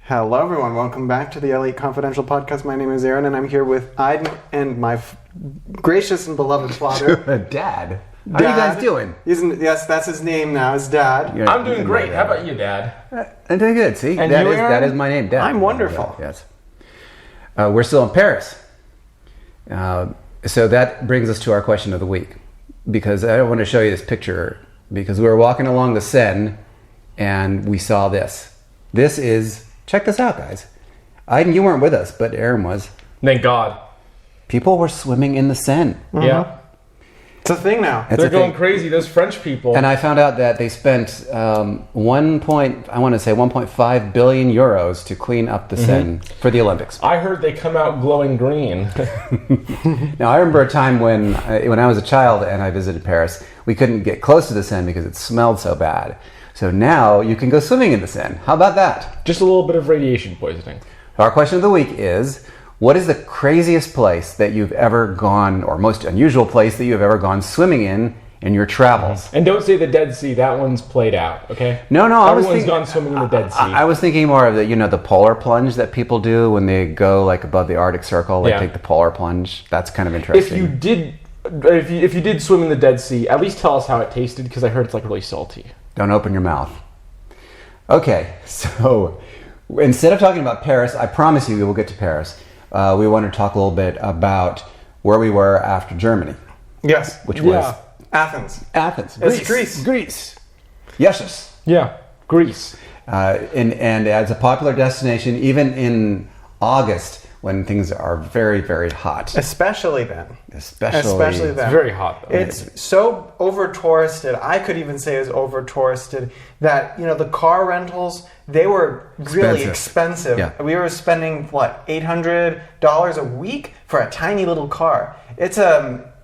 Hello, everyone. Welcome back to the Elliot Confidential Podcast. My name is Aaron, and I'm here with Aiden and my gracious and beloved father. Dad. How are you guys doing? Yes, that's his name now, his Dad. I'm doing great. How about you, Dad? I'm doing good. See, and that is my name, Dad. I'm wonderful. Yes. We're still in Paris. So that brings us to our question of the week. Because I want to show you this picture, because we were walking along the Seine, and we saw this. This is... Check this out, guys. Aiden, you weren't with us, but Aaron was. Thank God. People were swimming in the Seine. Mm-hmm. Yeah. It's a thing now. They're going crazy, those French people. And I found out that they spent 1.5 billion euros to clean up the Seine for the Olympics. I heard they come out glowing green. Now, I remember a time when I was a child and I visited Paris, we couldn't get close to the Seine because it smelled so bad. So now you can go swimming in the Seine. How about that? Just a little bit of radiation poisoning. Our question of the week is, what is the craziest place that you've ever gone, or most unusual place that you've ever gone swimming in your travels? And don't say the Dead Sea. That one's played out, okay? No. Everyone's gone swimming in the Dead Sea. I was thinking more of the polar plunge that people do when they go like above the Arctic Circle. They take the polar plunge. That's kind of interesting. If you did swim in the Dead Sea, at least tell us how it tasted, because I heard it's like really salty. Don't open your mouth. Okay, so instead of talking about Paris, I promise you we will get to Paris. We want to talk a little bit about where we were after Germany. Yes. Which was? Athens. Greece. Yes. Yeah, Greece. And as a popular destination, even in August, when things are very, very hot. Especially then. Especially then. It's very hot, though. It's so over-touristed. I could even say it's over-touristed that, the car rentals, they were really expensive. Yeah. We were spending, $800 a week for a tiny little car. It's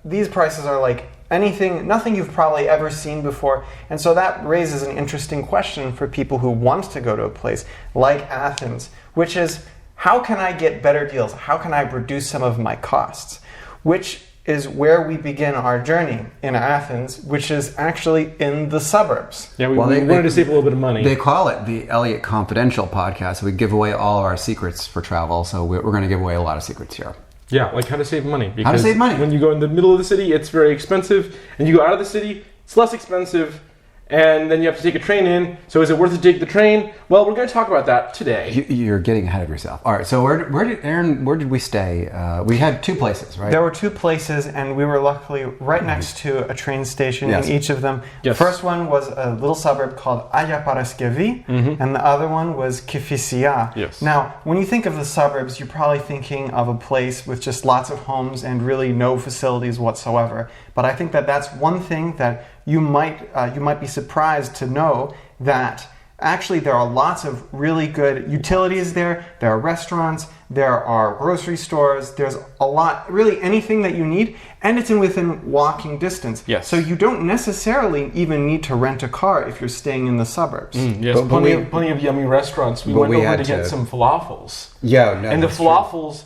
these prices are like nothing you've probably ever seen before. And so that raises an interesting question for people who want to go to a place like Athens, which is, how can I get better deals? How can I reduce some of my costs? Which is where we begin our journey in Athens, which is actually in the suburbs. Yeah, we wanted to save a little bit of money. They call it the Elliot Confidential Podcast. We give away all of our secrets for travel, so we're going to give away a lot of secrets here. Yeah, like how to save money. Because how to save money. When you go in the middle of the city, it's very expensive, and you go out of the city, it's less expensive, and then you have to take a train in. So is it worth it to take the train? Well, we're going to talk about that today. You're getting ahead of yourself. All right, so where did we stay? We had two places, right? There were two places, and we were luckily right next to a train station in each of them. Yes. The first one was a little suburb called Aia Paraskevi, and the other one was Kifisia. Yes. Now, when you think of the suburbs, you're probably thinking of a place with just lots of homes and really no facilities whatsoever. But I think that that's one thing that you might be surprised to know, that actually there are lots of really good utilities there. There are restaurants, there are grocery stores, there's a lot, really anything that you need, and it's within walking distance. Yes. So you don't necessarily even need to rent a car if you're staying in the suburbs. Yes, plenty of yummy restaurants. We went over to get some falafels. Yeah, no, and the falafels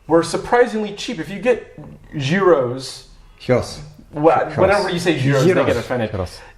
were surprisingly cheap. If you get gyros... Whenever you say gyros, they get offended.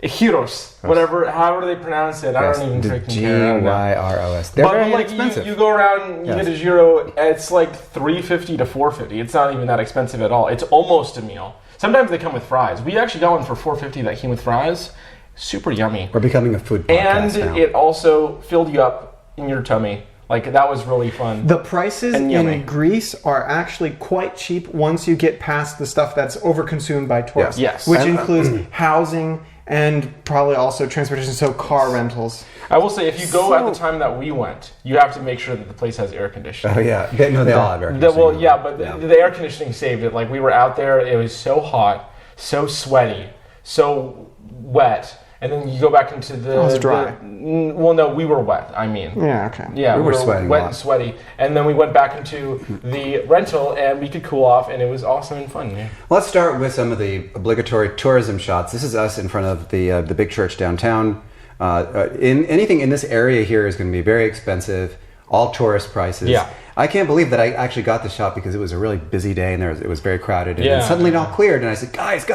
Gyros. Whatever, however they pronounce it, I don't even freaking care. Gyros. They're very inexpensive. You go around, you get a gyro, it's like $3.50 to $4.50. It's not even that expensive at all. It's almost a meal. Sometimes they come with fries. We actually got one for $4.50 that came with fries. Super yummy. We're becoming a food podcast And now. it also filled you up in your tummy. Like, that was really fun. The prices in Greece are actually quite cheap once you get past the stuff that's overconsumed by tourists. Yes. Which includes housing and probably also transportation, so car rentals. I will say, if you go at the time that we went, you have to make sure that the place has air conditioning. Oh, yeah. They all have air conditioning. The air conditioning saved it. Like, we were out there, it was so hot, so sweaty, so wet. And then you go back into the... It was dry. Well, no, we were wet, I mean. Yeah, okay. Yeah, we were sweating wet and sweaty. And then we went back into the rental, and we could cool off, and it was awesome and fun. Yeah. Let's start with some of the obligatory tourism shots. This is us in front of the big church downtown. Anything in this area here is going to be very expensive, all tourist prices. Yeah. I can't believe that I actually got the shot because it was a really busy day, and it was very crowded. And then suddenly it all cleared, and I said, guys,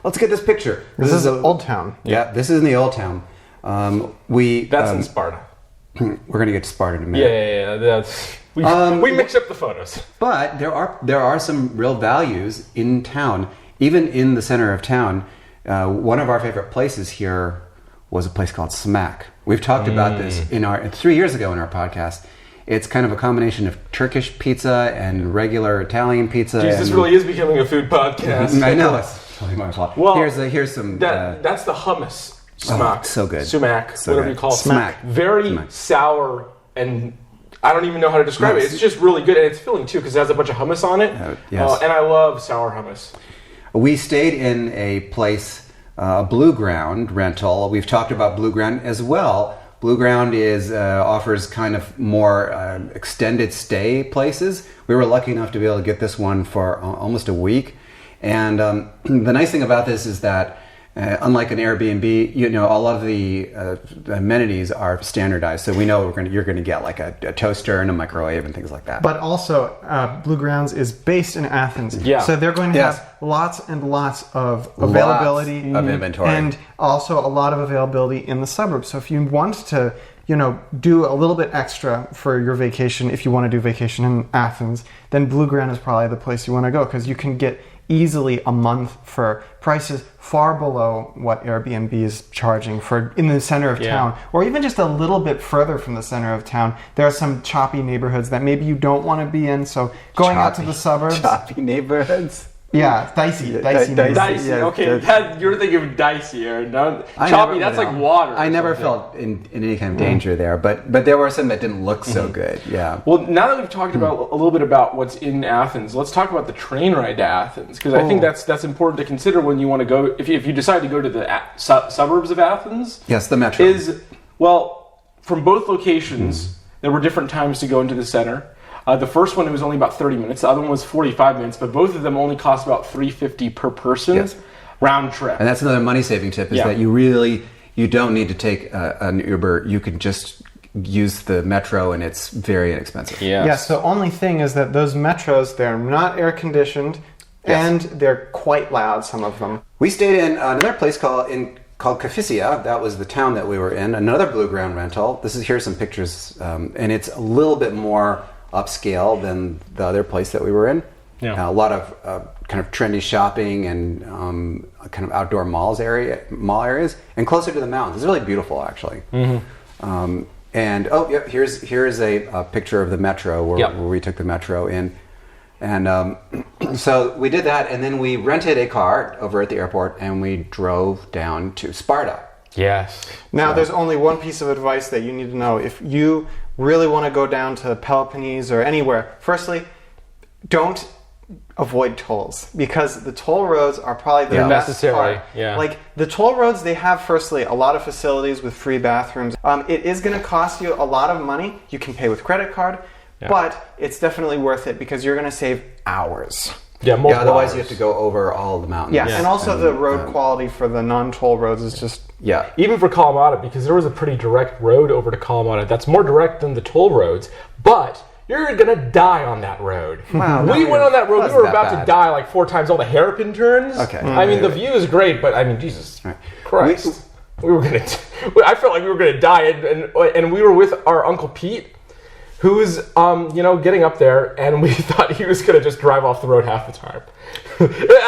let's get this picture. This is Old Town. Yeah, this is in the Old Town. That's in Sparta. we're going to get to Sparta in a minute. That's we mix up the photos. But there are some real values in town, even in the center of town. One of our favorite places here was a place called Smack. We've talked about this 3 years ago in our podcast. It's kind of a combination of Turkish pizza and regular Italian pizza. Jeez, this really is becoming a food podcast. I know, it's totally my fault. Well, here's some... that's the hummus. Smack. Oh, so good. Sumac, so whatever good. you call it. Smack. Very sour, and I don't even know how to describe it. It's just really good, and it's filling too, because it has a bunch of hummus on it. Yes. And I love sour hummus. We stayed in a place, Blue Ground rental. We've talked about Blue Ground as well. Blue Ground offers kind of more extended stay places. We were lucky enough to be able to get this one for almost a week. And the nice thing about this is that unlike an Airbnb, a lot of the amenities are standardized. So we know you're going to get like a toaster and a microwave and things like that. But also, Blue Grounds is based in Athens. Yeah. So they're going to have lots and lots of availability. Lots of inventory. And also a lot of availability in the suburbs. So if you want to, do a little bit extra for your vacation, if you want to do vacation in Athens, then Blue Ground is probably the place you want to go, because you can get easily a month for prices far below what Airbnb is charging for in the center of town, or even just a little bit further from the center of town. There are some choppy neighborhoods that maybe you don't want to be in, so going out to the suburbs. Choppy neighborhoods. Yeah, dicey neighborhoods. Dicey, okay. You're thinking of dicey, or no? Choppy, that's like water. I never felt in any kind of danger there, but there were some that didn't look so good, yeah. Well, now that we've talked about a little bit about what's in Athens, let's talk about the train ride to Athens, because I think that's important to consider when you want to go, if you decide to go to the suburbs of Athens. Yes, the metro. From both locations, there were different times to go into the center. The first one, it was only about 30 minutes. The other one was 45 minutes, but both of them only cost about $3.50 per person round trip. And that's another money-saving tip, is that you don't need to take an Uber. You can just use the metro, and it's very inexpensive. Yes, the only thing is that those metros, they're not air-conditioned, and they're quite loud, some of them. We stayed in another place called Kafisia. That was the town that we were in. Another Blue Ground rental. Here's some pictures, and it's a little bit more upscale than the other place that we were in. A lot of kind of trendy shopping and kind of outdoor mall areas, and closer to the mountains. It's really beautiful, actually. Here's a picture of the metro where we took the metro in. And so we did that, and then we rented a car over at the airport, and we drove down to Sparta. Yes. Now, there's only one piece of advice that you need to know. If you really want to go down to Peloponnese or anywhere, firstly, don't avoid tolls, because the toll roads are probably the best part. Like, the toll roads, they have, firstly, a lot of facilities with free bathrooms. It is going to cost you a lot of money. You can pay with credit card, but it's definitely worth it, because you're going to save hours. Otherwise you have to go over all the mountains. And also the road quality for the non-toll roads is just... Even for Kalamata, because there was a pretty direct road over to Kalamata that's more direct than the toll roads, but you're going to die on that road. Wow, we went on that road, we were about to die like 4 times, all the hairpin turns. I mean, the view is great, but I mean, Jesus Christ. I felt like we were going to die, and we were with our Uncle Pete, who was, getting up there, and we thought he was going to just drive off the road half the time.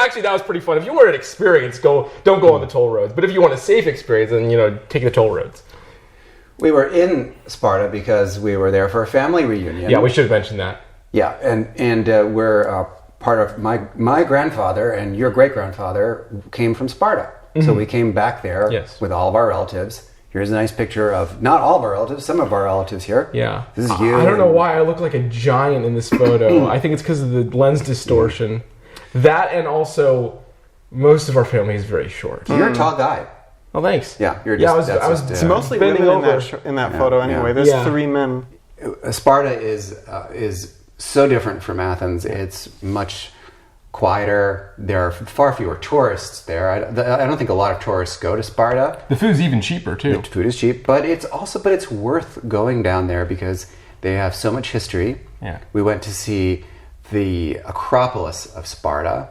Actually, that was pretty fun. If you want an experience, don't go on the toll roads. But if you want a safe experience, then, take the toll roads. We were in Sparta because we were there for a family reunion. Yeah, we should have mentioned that. Yeah, and we're part of my grandfather and your great-grandfather came from Sparta. So we came back there with all of our relatives. Here's a nice picture of, not all of our relatives, some of our relatives here. Yeah. This is you. I don't know why I look like a giant in this photo. I think it's because of the lens distortion. That, and also, most of our family is very short. You're a tall guy. Oh, thanks. Yeah, I was it's mostly bending women over in that photo anyway. There's 3 men. Sparta is so different from Athens. It's much quieter. There are far fewer tourists there. I don't think a lot of tourists go to Sparta. The food's even cheaper too. The food is cheap, but it's worth going down there because they have so much history. Yeah. We went to see the Acropolis of Sparta,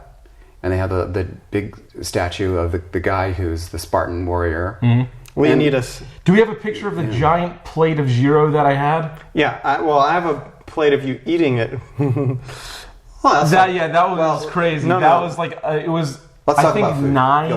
and they have the big statue of the guy who's the Spartan warrior. We need Do we have a picture of the giant plate of gyro that I had? Yeah, I have a plate of you eating it. That was crazy. That was like it was. Let's talk I think about food. nine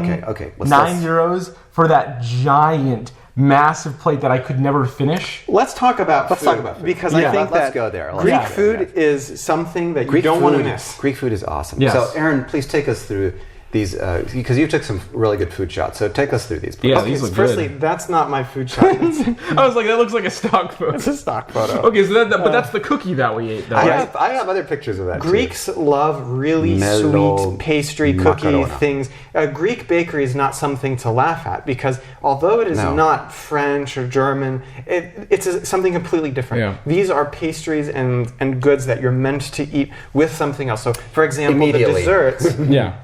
Let's euros for that giant, massive plate that I could never finish. Let's talk about food. Because I think let's go there. Greek food is something that you don't want to miss. Greek food is awesome. Yes. So, Aaron, please take us through these, because you took some really good food shots. So take us through these. Yeah, these look Firstly, good. that's not my food shot. I was like, that looks like a stock photo. It's a stock photo. Okay, so but that's the cookie that we ate, though. I have other pictures of that. Greeks love really sweet pastry cookie things. A Greek bakery is not something to laugh at because although it is not French or German, it's something completely different. Yeah. These are pastries and goods that you're meant to eat with something else. So, for example, the desserts,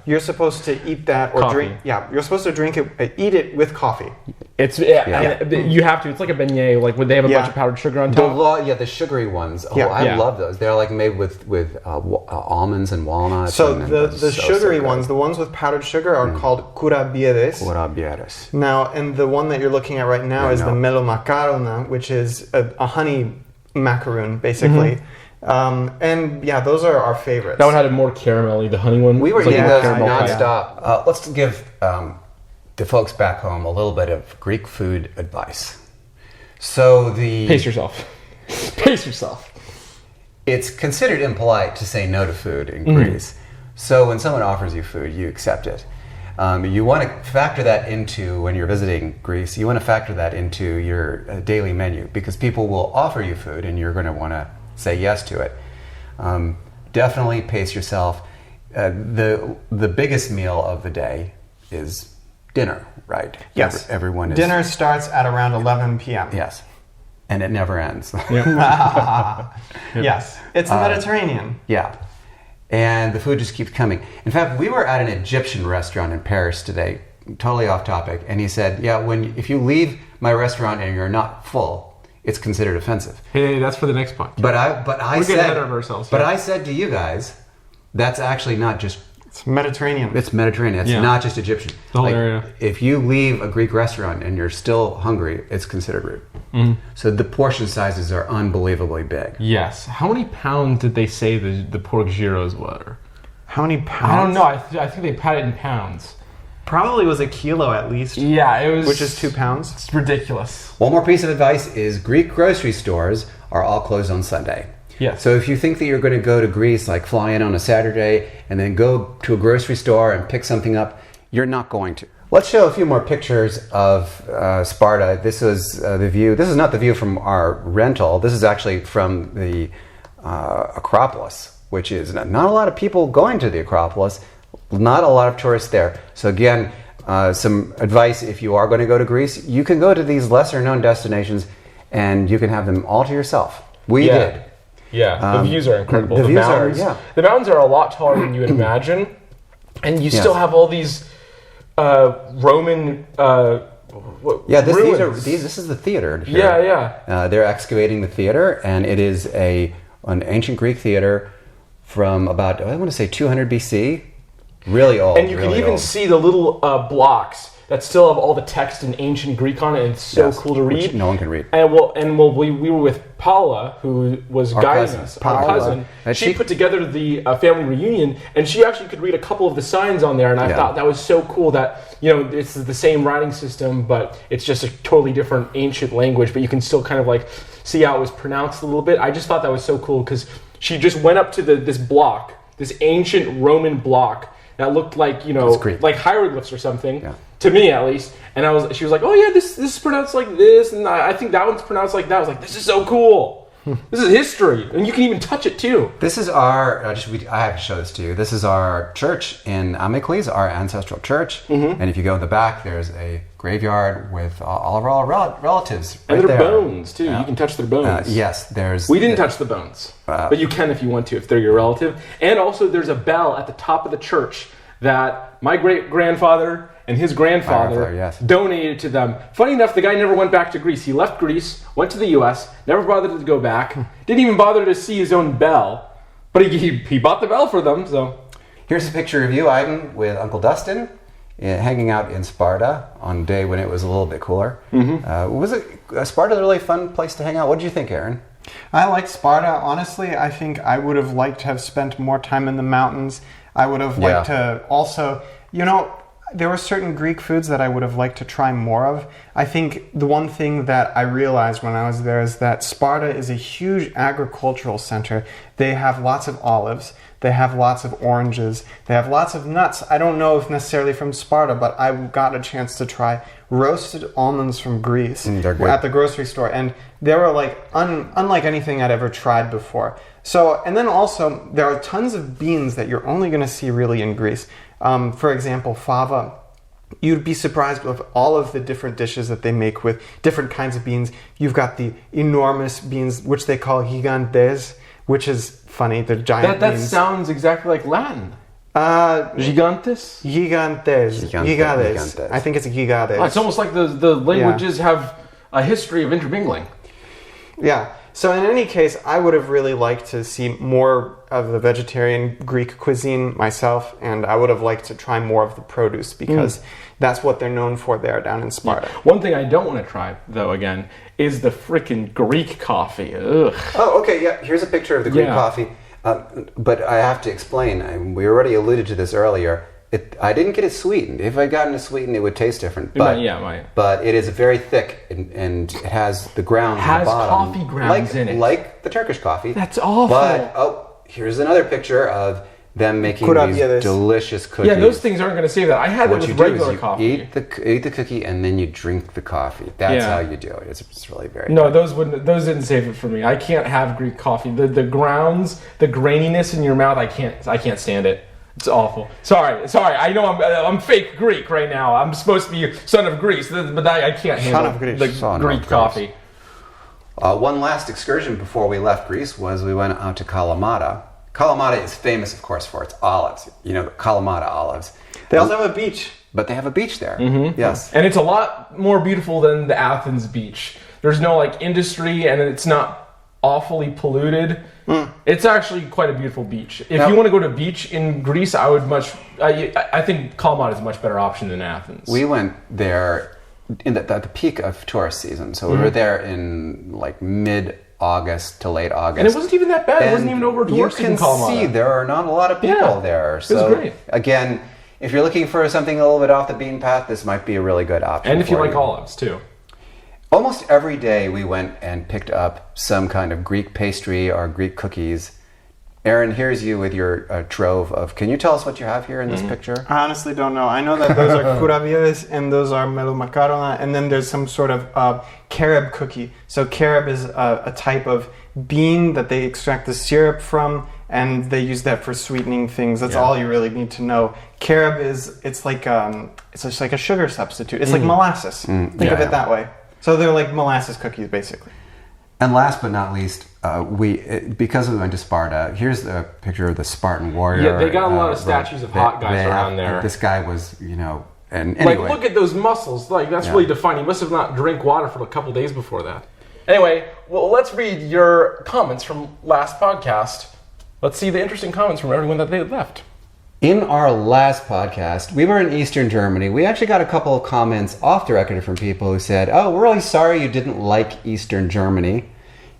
you're supposed to eat that or drink. Yeah, you're supposed to drink it, eat it with coffee. It's you have to. It's like a beignet. Like would they have a bunch of powdered sugar on top? The sugary ones. I love those. They're like made with almonds and walnuts. So the sugary ones, the ones with powdered sugar, are called kurabieres. Now, and the one that you're looking at right now is the melomakarona, which is a honey macaroon, basically. And those are our favorites. That one had a more caramelly, the honey one. We were eating those nonstop. Let's give the folks back home a little bit of Greek food advice. So Pace yourself. Pace yourself. It's considered impolite to say no to food in Greece. So when someone offers you food, you accept it. You want to factor that into, when you're visiting Greece, you want to factor that into your daily menu because people will offer you food and you're going to want to say yes to it. Definitely pace yourself. The biggest meal of the day is dinner, right? Yes. Everyone is. Dinner starts at around 11 p.m. Yes. And it never ends. Yes. It's the Mediterranean. Yeah. And the food just keeps coming. In fact, we were at an Egyptian restaurant in Paris today, totally off topic, and he said, if you leave my restaurant and you're not full, it's considered offensive. Hey, that's for the next podcast. But I We're said, getting ahead of ourselves. But I said to you guys, that's actually not just. It's Mediterranean. It's Mediterranean. It's not just Egyptian. The whole area. If you leave a Greek restaurant and you're still hungry, it's considered rude. So the portion sizes are unbelievably big. Yes. How many pounds did they say the pork gyros were? How many pounds? I don't know. I think they pat it in pounds. Probably was a kilo at least. Yeah, it was. Which is 2 pounds. It's ridiculous. One more piece of advice is Greek grocery stores are all closed on Sunday. Yes. So if you think that you're going to go to Greece, like fly in on a Saturday and then go to a grocery store and pick something up, you're not going to. Let's show a few more pictures of Sparta. This is the view. This is not the view from our rental. This is actually from the Acropolis, which is not a lot of people going to the Acropolis, not a lot of tourists there. So again, some advice if you are going to go to Greece, you can go to these lesser known destinations and you can have them all to yourself. We did. Yeah, the views are incredible. The mountains are a lot taller than you would imagine, and you still have all these Roman ruins. This is the theater. Here. Yeah. They're excavating the theater, and it is an ancient Greek theater from about 200 BC. Really old. And you can even see the little blocks that still have all the text in ancient Greek on it, and it's so cool to read. Which no one can read. And we were with Paula, who was guiding us, our cousin. She put together the family reunion, and she actually could read a couple of the signs on there, and I thought that was so cool that, it's the same writing system, but it's just a totally different ancient language, but you can still kind of like see how it was pronounced a little bit. I just thought that was so cool, because she just went up to this block, this ancient Roman block, that looked like, like hieroglyphs or something. Yeah. To me, at least, and she was like, "Oh yeah, this is pronounced like this, and I think that one's pronounced like that." I was like, "This is so cool! This is history, and you can even touch it too." This is our. I have to show this to you. This is our church in Amicles, our ancestral church, and if you go in the back, there's a graveyard with all of our relatives. And their bones too. You can touch their bones. Yes, there's. We didn't touch the bones, but you can if you want to, if they're your relative. And also, there's a bell at the top of the church that my great-grandfather and his grandfather donated to them. Funny enough, the guy never went back to Greece. He left Greece, went to the U.S., never bothered to go back, didn't even bother to see his own bell, but he bought the bell for them. So here's a picture of you, Ivan, with Uncle Dustin, hanging out in Sparta on a day when it was a little bit cooler. Was it Sparta a really fun place to hang out? What did you think, Aaron? I like Sparta. Honestly, I think I would have liked to have spent more time in the mountains. I would have liked to also, there were certain Greek foods that I would have liked to try more of. I think the one thing that I realized when I was there is that Sparta is a huge agricultural center. They have lots of olives. They have lots of oranges. They have lots of nuts. I don't know if necessarily from Sparta, but I got a chance to try roasted almonds from Greece at the grocery store. And they were like unlike anything I'd ever tried before. So, and then also, there are tons of beans that you're only going to see really in Greece. For example, fava. You'd be surprised with all of the different dishes that they make with different kinds of beans. You've got the enormous beans, which they call gigantes, which is funny, the giant beans. That sounds exactly like Latin. Gigantes? Gigantes. I think it's gigantes. Oh, it's almost like the languages have a history of intermingling. Yeah. So in any case, I would have really liked to see more of the vegetarian Greek cuisine myself, and I would have liked to try more of the produce because that's what they're known for there down in Sparta. Yeah. One thing I don't want to try, though, again, is the freaking Greek coffee. Ugh. Oh, okay, yeah. Here's a picture of the Greek coffee. But I have to explain, we already alluded to this earlier, I didn't get it sweetened. If I'd gotten it sweetened, it would taste different. But, it might. But it is very thick, and it has the grounds at the bottom. Coffee grounds in it. Like the Turkish coffee. That's awful. But, here's another picture of them making these delicious cookies. Yeah, those things aren't going to save that. I had it with regular coffee. Eat the cookie, and then you drink the coffee. That's how you do it. It's really very good. Those didn't save it for me. I can't have Greek coffee. The grounds, the graininess in your mouth, I can't stand it. It's awful. Sorry. I know I'm fake Greek right now. I'm supposed to be son of Greece, but I can't handle the Greek coffee. One last excursion before we left Greece was we went out to Kalamata. Kalamata is famous, of course, for its olives. The Kalamata olives. They also have a beach. But they have a beach there. Mm-hmm. Yes. And it's a lot more beautiful than the Athens beach. There's no industry, and it's not awfully polluted. It's actually quite a beautiful beach. If you want to go to a beach in Greece, I think Kalamata is a much better option than Athens. We went there at the peak of tourist season, so we were there in mid-August to late August. And it wasn't even that bad. It wasn't even over touristed in Kalamata. You can see there are not a lot of people there. So, it was great. Again, if you're looking for something a little bit off the beaten path, this might be a really good option. And if you like olives, too. Almost every day we went and picked up some kind of Greek pastry or Greek cookies. Aaron, here's you with your trove of... Can you tell us what you have here in this picture? I honestly don't know. I know that those are kuravias and those are melomakarona, and then there's some sort of carob cookie. So carob is a type of bean that they extract the syrup from, and they use that for sweetening things. That's all you really need to know. Carob it's just like a sugar substitute. It's like molasses. Think of it that way. So they're like molasses cookies, basically. And last but not least, because we went to Sparta, here's the picture of the Spartan warrior. Yeah, they got a lot of statues of hot guys around there. This guy was, and anyway. Look at those muscles. That's really defined. He must have not drank water for a couple days before that. Anyway, well, let's read your comments from last podcast. Let's see the interesting comments from everyone that they left. In our last podcast, we were in Eastern Germany. We actually got a couple of comments off the record from people who said, we're really sorry you didn't like Eastern Germany.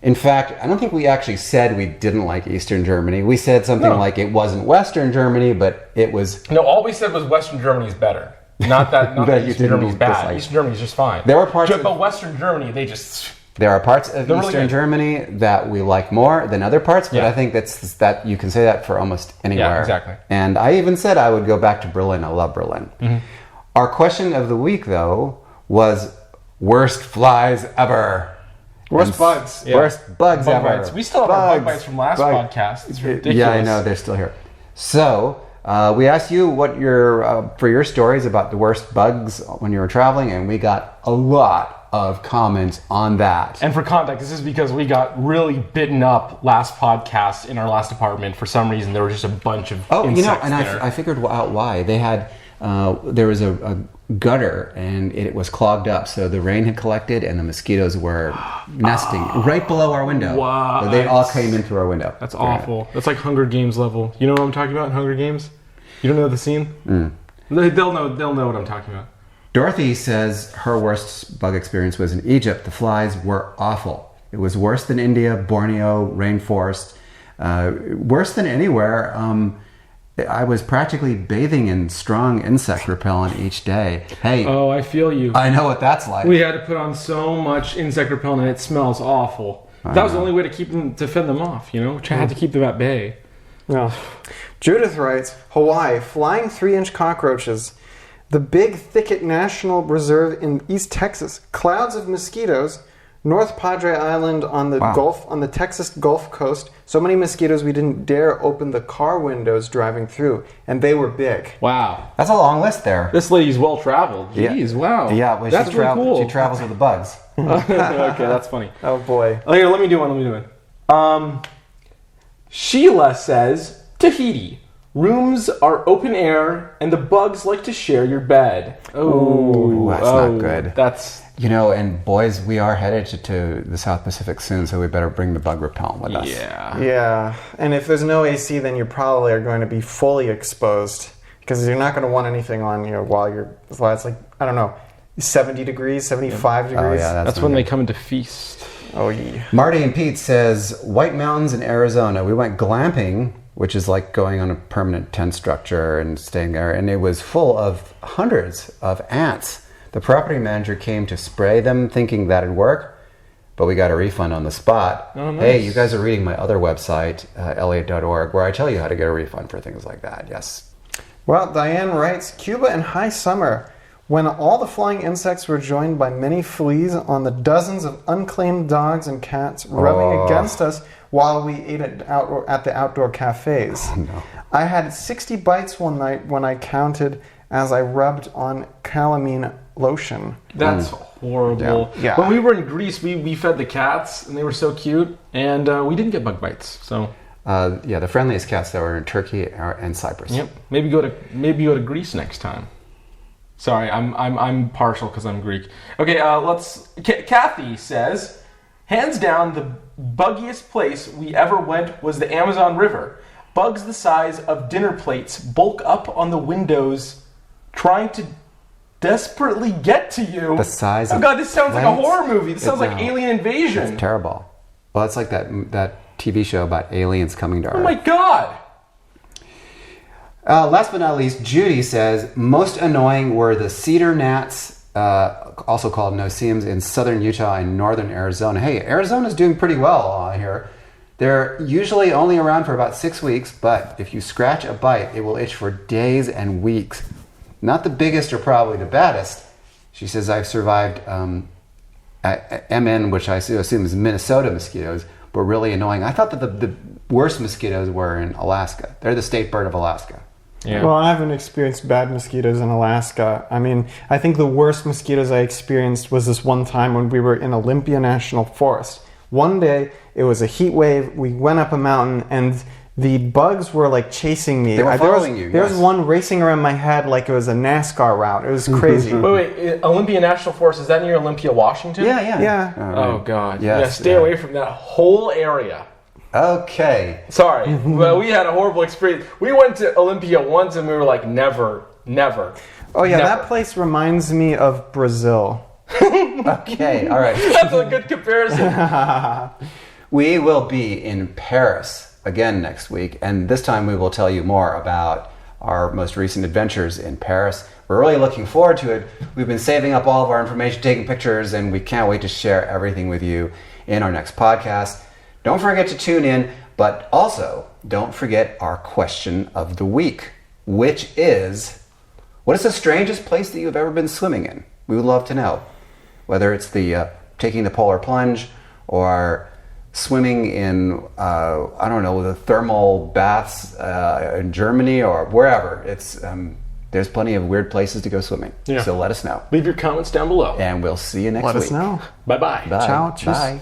In fact, I don't think we actually said we didn't like Eastern Germany. We said something like it wasn't Western Germany, but it was... No, all we said was Western Germany is better. Not that Eastern Germany is bad. Eastern Germany is just fine. There were parts but Western Germany, they just... There are parts of Eastern Germany that we like more than other parts, but I think that you can say that for almost anywhere. Yeah, exactly. And I even said I would go back to Berlin. I love Berlin. Mm-hmm. Our question of the week, though, was worst flies ever. Worst bugs. Yeah. Worst bugs ever. Bites. We still have our bug bites from last podcast. It's ridiculous. Yeah, I know. They're still here. So... we asked you what for your stories about the worst bugs when you were traveling, and we got a lot of comments on that. And for context, this is because we got really bitten up last podcast in our last apartment. For some reason, there was just a bunch of insects there. I figured out why. They had there was a gutter and it was clogged up, so the rain had collected and the mosquitoes were nesting right below our window. Wow. So they all came in through our window. That's awful. That's like Hunger Games level. You know what I'm talking about in Hunger Games? You don't know the scene? They'll know what I'm talking about. Dorothy says her worst bug experience was in Egypt. The flies were awful. It was worse than India, Borneo, rainforest, worse than anywhere. I was practically bathing in strong insect repellent each day. Hey. Oh, I feel you. I know what that's like. We had to put on so much insect repellent and it smells awful. That was the only way to fend them off, I had to keep them at bay. Yeah. Judith writes, Hawaii, flying 3-inch cockroaches. The Big Thicket National Reserve in East Texas. Clouds of mosquitoes. North Padre Island on the on the Texas Gulf Coast. So many mosquitoes we didn't dare open the car windows driving through, and they were big. Wow, that's a long list there. This lady's well traveled. Jeez, wow. Yeah, well, that's really cool. She travels with the bugs. Okay, that's funny. Oh boy. Oh, here, let me do one. Sheila says Tahiti. Rooms are open air, and the bugs like to share your bed. Oh, that's not good. That's... and boys, we are headed to the South Pacific soon, so we better bring the bug repellent with us. Yeah, and if there's no AC, then you probably are going to be fully exposed, because you're not going to want anything on you while it's like, 70 degrees, 75 degrees. Oh, yeah, that's when they come to feast. Oh, yeah. Marty and Pete says, White Mountains in Arizona. We went glamping, which is like going on a permanent tent structure and staying there, and it was full of hundreds of ants. The property manager came to spray them thinking that'd work, but we got a refund on the spot. Oh, nice. Hey, you guys are reading my other website, elliot.org, where I tell you how to get a refund for things like that. Yes. Well, Diane writes, Cuba in high summer, when all the flying insects were joined by many fleas on the dozens of unclaimed dogs and cats rubbing against us while we ate at the outdoor cafes. Oh, no. I had 60 bites one night when I counted as I rubbed on calamine lotion. That's horrible. Yeah. When we were in Greece, we fed the cats, and they were so cute, and we didn't get bug bites. So the friendliest cats that were in Turkey and Cyprus. Yep. Maybe go to Greece next time. Sorry, I'm partial because I'm Greek. Okay, Kathy says, hands down, the buggiest place we ever went was the Amazon River. Bugs the size of dinner plates bulk up on the windows, trying to desperately get to you. The size of... Oh God, this sounds like a horror movie. This sounds like Alien Invasion. It's terrible. Well, it's like that TV show about aliens coming to Earth. Oh my God. Last but not least, Judy says, most annoying were the cedar gnats, also called no-see-ums, in southern Utah and northern Arizona. Hey, Arizona's doing pretty well here. They're usually only around for about 6 weeks, but if you scratch a bite, it will itch for days and weeks. Not the biggest or probably the baddest. She says, I've survived MN, which I assume is Minnesota mosquitoes, but really annoying. I thought that the worst mosquitoes were in Alaska. They're the state bird of Alaska. Yeah. Well, I haven't experienced bad mosquitoes in Alaska. I mean, I think the worst mosquitoes I experienced was this one time when we were in Olympia National Forest. One day, it was a heat wave. We went up a mountain, and the bugs were like chasing me. They were following you. There was one racing around my head like it was a NASCAR route. It was crazy. Wait, Olympia National Forest, is that near Olympia, Washington? Yeah. Oh, God. Yes, yeah, stay away from that whole area. Okay. Sorry. Well, we had a horrible experience. We went to Olympia once, and we were like, never. Oh, yeah, that place reminds me of Brazil. Okay, all right. That's a good comparison. We will be in Paris again next week, and this time we will tell you more about our most recent adventures in Paris. We're really looking forward to it. We've been saving up all of our information, taking pictures, and we can't wait to share everything with you in our next podcast. Don't forget to tune in, but also don't forget our question of the week, which is, what is the strangest place that you've ever been swimming in? We would love to know. Whether it's the taking the polar plunge or swimming in, the thermal baths in Germany or wherever. It's there's plenty of weird places to go swimming. Yeah. So let us know. Leave your comments down below. And we'll see you next week. Let us know. Bye-bye. Bye. Ciao. Tschüss. Bye.